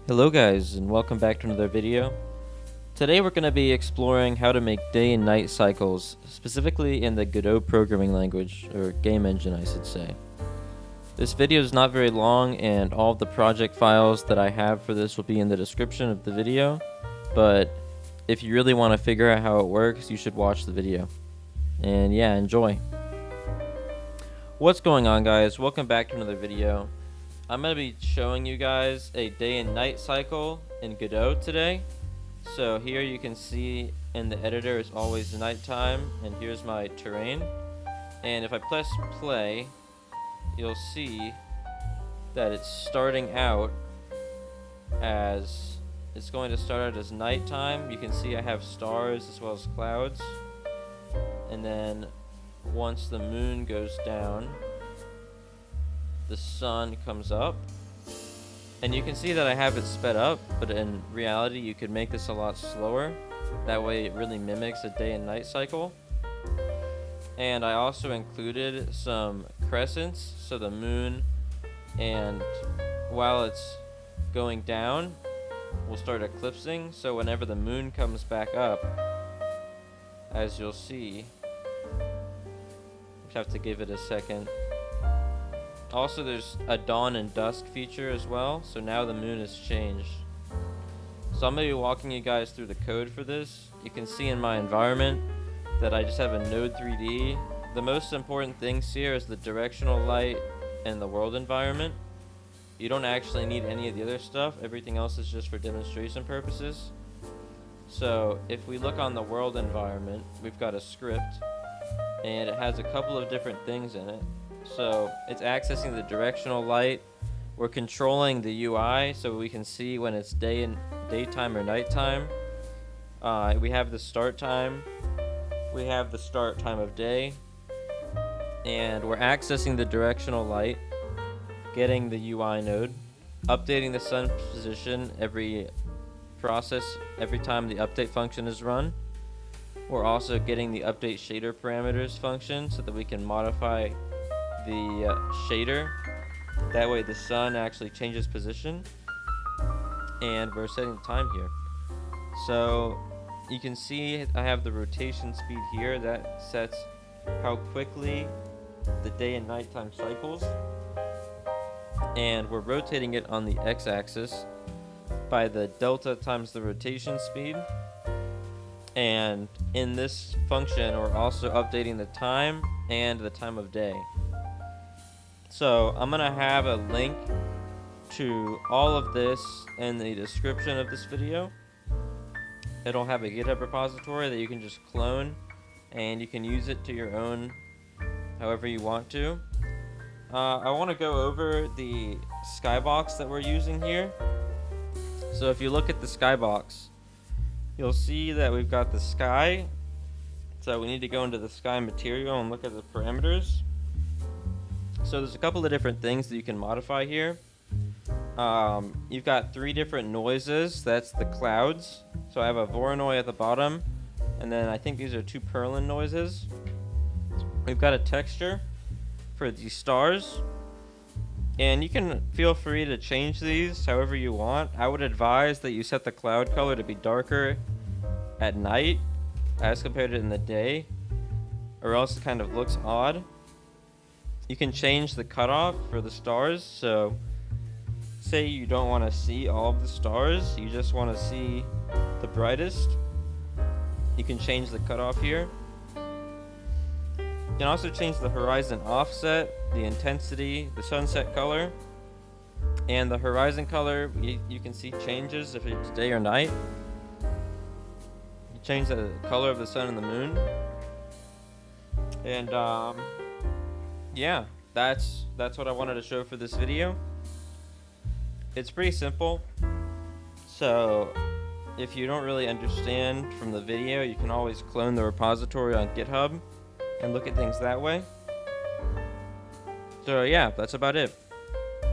Hello guys, and welcome back to another video. Today we're going to be exploring how to make day and night cycles, specifically in the Godot programming language, or game engine I should say. This video is not very long, and all of the project files that I have for this will be in the description of the video, but if you really want to figure out how it works, you should watch the video. And yeah, enjoy. What's going on guys? Welcome back to another video. I'm going to be showing you guys a day and night cycle in Godot today. So here you can see in the editor is always nighttime, and here's my terrain. And if I press play, you'll see that it's starting out as, it's going to start out as nighttime. You can see I have stars as well as clouds. And then once the moon goes down, the sun comes up, and you can see that I have it sped up, but in reality you could make this a lot slower. That way it really mimics a day and night cycle. And I also included some crescents, so the moon, and while it's going down, we'll start eclipsing, so whenever the moon comes back up, as you'll see, just have to give it a second. Also, there's a dawn and dusk feature as well, so now the moon has changed. So I'm going to be walking you guys through the code for this. You can see in my environment that I just have a node 3D. The most important things here is the directional light and the world environment. You don't actually need any of the other stuff. Everything else is just for demonstration purposes. So if we look on the world environment, we've got a script, and it has a couple of different things in it. So it's accessing the directional light. We're controlling the UI so we can see when it's daytime or nighttime. We have the start time. We have the start time of day. And we're accessing the directional light, getting the UI node, updating the sun position every time the update function is run. We're also getting the update shader parameters function so that we can modify the shader. That way the sun actually changes position, and we're setting the time here. So you can see I have the rotation speed here that sets how quickly the day and nighttime cycles, and we're rotating it on the x-axis by the delta times the rotation speed. And in this function we're also updating the time and the time of day. So I'm gonna have a link to all of this in the description of this video. It'll have a GitHub repository that you can just clone, and you can use it to your own however you want to. I want to go over the skybox that we're using here. So if you look at the skybox, you'll see that we've got the sky. So we need to go into the sky material and look at the parameters. So there's a couple of different things that you can modify here. You've got 3 different noises. That's the clouds. So I have a Voronoi at the bottom, and then I think these are 2 Perlin noises. We've got a texture for the stars, and you can feel free to change these however you want. I would advise that you set the cloud color to be darker at night as compared to in the day, or else it kind of looks odd. You can change the cutoff for the stars. So say you don't want to see all of the stars, you just want to see the brightest. You can change the cutoff here. You can also change the horizon offset, the intensity, the sunset color, and the horizon color. You can see changes if it's day or night. You change the color of the sun and the moon. And yeah, that's what I wanted to show for this video. It's pretty simple. So if you don't really understand from the video, you can always clone the repository on GitHub and look at things that way. So yeah, that's about it.